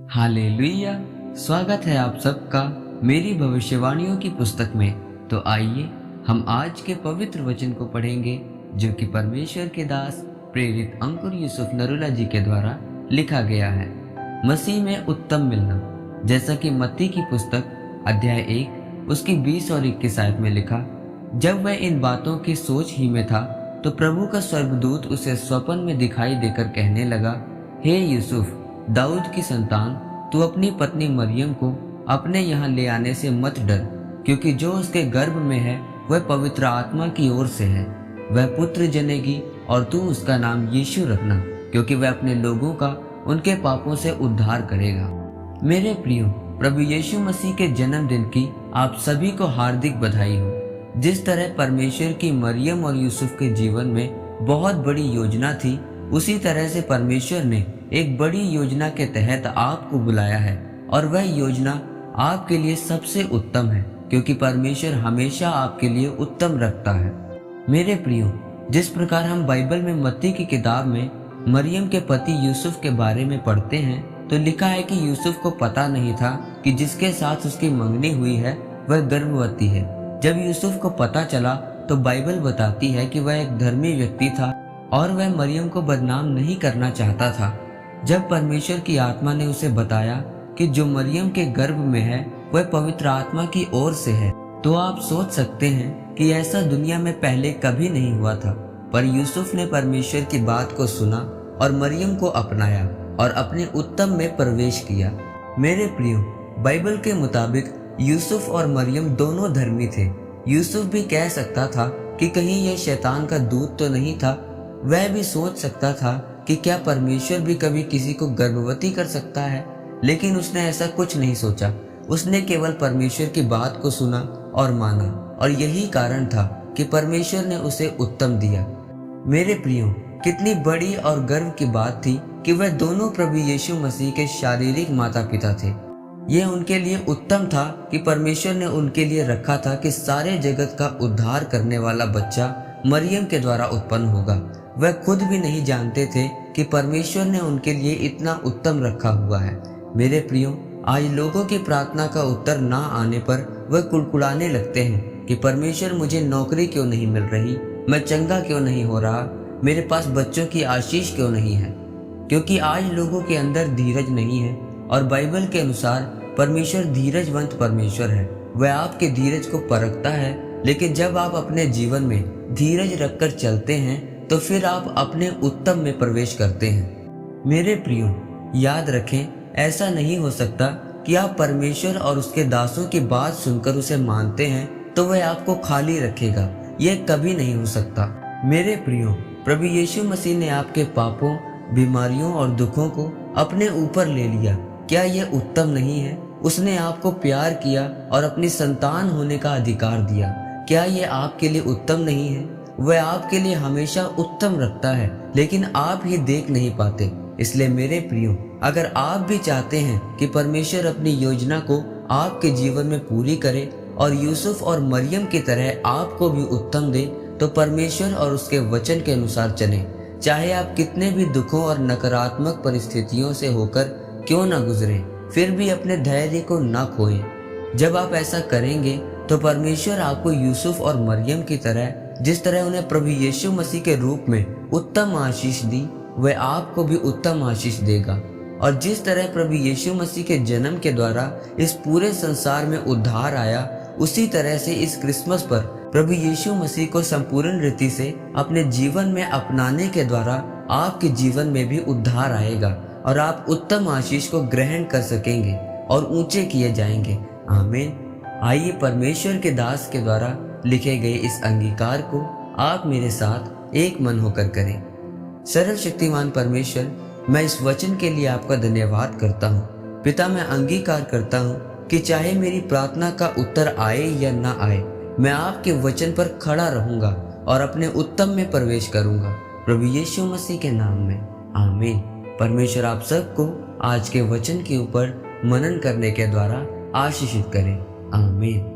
Hallelujah. स्वागत है आप सबका मेरी भविष्यवाणियों की पुस्तक में। तो आइए हम आज के पवित्र वचन को पढ़ेंगे, जो कि परमेश्वर के दास प्रेरित अंकुर यूसुफ नरूला जी के द्वारा लिखा गया है। मसीह में उत्तम मिलना। जैसा कि मत्ती की पुस्तक अध्याय 1 उसकी 20 और 21 आयत में लिखा, जब वह इन बातों की सोच ही में था तो प्रभु का स्वर्गदूत उसे स्वप्न में दिखाई देकर कहने लगा, हे यूसुफ, दाऊद की संतान, तू अपनी पत्नी मरियम को अपने यहाँ ले आने से मत डर, क्योंकि जो उसके गर्भ में है वह पवित्र आत्मा की ओर से है। वह पुत्र जनेगी और तू उसका नाम यीशु रखना, क्योंकि वह अपने लोगों का उनके पापों से उद्धार करेगा। मेरे प्रियो, प्रभु यीशु मसीह के जन्मदिन की आप सभी को हार्दिक बधाई हो। जिस तरह परमेश्वर की मरियम और यूसुफ के जीवन में बहुत बड़ी योजना थी, उसी तरह से परमेश्वर ने एक बड़ी योजना के तहत आपको बुलाया है, और वह योजना आपके लिए सबसे उत्तम है, क्योंकि परमेश्वर हमेशा आपके लिए उत्तम रखता है। मेरे प्रियो, जिस प्रकार हम बाइबल में मत्ती की किताब में मरियम के पति यूसुफ के बारे में पढ़ते हैं, तो लिखा है कि यूसुफ को पता नहीं था कि जिसके साथ उसकी मंगनी हुई है वह गर्भवती है। जब यूसुफ को पता चला तो बाइबल बताती है कि वह एक धर्मी व्यक्ति था और वह मरियम को बदनाम नहीं करना चाहता था। जब परमेश्वर की आत्मा ने उसे बताया कि जो मरियम के गर्भ में है वह पवित्र आत्मा की ओर से है, तो आप सोच सकते हैं कि ऐसा दुनिया में पहले कभी नहीं हुआ था। पर यूसुफ ने परमेश्वर की बात को सुना और मरियम को अपनाया और अपने उत्तम में प्रवेश किया। मेरे प्रियो, बाइबल के मुताबिक यूसुफ और मरियम दोनों धर्मी थे। यूसुफ भी कह सकता था कि कहीं यह शैतान का दूत तो नहीं था। वह भी सोच सकता था कि क्या परमेश्वर भी कभी किसी को गर्भवती कर सकता है, लेकिन उसने ऐसा कुछ नहीं सोचा। उसने केवल परमेश्वर की बात को सुना और माना, और यही कारण था कि परमेश्वर ने उसे उत्तम दिया। मेरे प्रियो, कितनी बड़ी और गर्व की बात थी कि वह दोनों प्रभु यीशु मसीह के शारीरिक माता पिता थे। यह उनके लिए उत्तम था कि परमेश्वर ने उनके लिए रखा था कि सारे जगत का उद्धार करने वाला बच्चा मरियम के द्वारा उत्पन्न होगा। वह खुद भी नहीं जानते थे कि परमेश्वर ने उनके लिए इतना उत्तम रखा हुआ है। मेरे प्रियो, आज लोगों की प्रार्थना का उत्तर ना आने पर वह कुड़कुड़ाने लगते हैं कि परमेश्वर, मुझे नौकरी क्यों नहीं मिल रही, मैं चंगा क्यों नहीं हो रहा, मेरे पास बच्चों की आशीष क्यों नहीं है। क्योंकि आज लोगों के अंदर धीरज नहीं है, और बाइबल के अनुसार परमेश्वर धीरजवंत परमेश्वर है। वह आपके धीरज को परखता है, लेकिन जब आप अपने जीवन में धीरज रखकर चलते हैं तो फिर आप अपने उत्तम में प्रवेश करते हैं। मेरे प्रियो, याद रखें, ऐसा नहीं हो सकता कि आप परमेश्वर और उसके दासों की बात सुनकर उसे मानते हैं तो वह आपको खाली रखेगा। यह कभी नहीं हो सकता। मेरे प्रियो, प्रभु यीशु मसीह ने आपके पापों, बीमारियों और दुखों को अपने ऊपर ले लिया। क्या यह उत्तम नहीं है? उसने आपको प्यार किया और अपनी संतान होने का अधिकार दिया। क्या यह आपके लिए उत्तम नहीं है? वह आपके लिए हमेशा उत्तम रखता है, लेकिन आप ही देख नहीं पाते। इसलिए मेरे प्रियो, अगर आप भी चाहते हैं कि परमेश्वर अपनी योजना को आपके जीवन में पूरी करे और यूसुफ और मरियम की तरह आपको भी उत्तम दे, तो परमेश्वर और उसके वचन के अनुसार चलें। चाहे आप कितने भी दुखों और नकारात्मक परिस्थितियों से होकर क्यों न गुजरें, फिर भी अपने धैर्य को न खोएं। जब आप ऐसा करेंगे तो परमेश्वर आपको यूसुफ और मरियम की तरह, जिस तरह उन्हें प्रभु यीशु मसीह के रूप में उत्तम आशीष दी, वह आपको भी उत्तम आशीष देगा। और जिस तरह प्रभु यीशु मसीह के जन्म के द्वारा इस पूरे संसार में उद्धार आया, उसी तरह से इस क्रिसमस पर प्रभु यीशु मसीह को संपूर्ण रीति से अपने जीवन में अपनाने के द्वारा आपके जीवन में भी उद्धार आएगा और आप उत्तम आशीष को ग्रहण कर सकेंगे और ऊंचे किए जाएंगे। आमीन। आइए परमेश्वर के दास के द्वारा लिखे गए इस अंगीकार को आप मेरे साथ एक मन होकर करें। सरल शक्तिमान परमेश्वर, मैं इस वचन के लिए आपका धन्यवाद करता हूँ। पिता, मैं अंगीकार करता हूँ कि चाहे मेरी प्रार्थना का उत्तर आए या ना आए, मैं आपके वचन पर खड़ा रहूंगा और अपने उत्तम में प्रवेश करूंगा। प्रभु यीशु मसीह के नाम में, आमीन। परमेश्वर आप सबको आज के वचन के ऊपर मनन करने के द्वारा आशीषित करें। आमीन।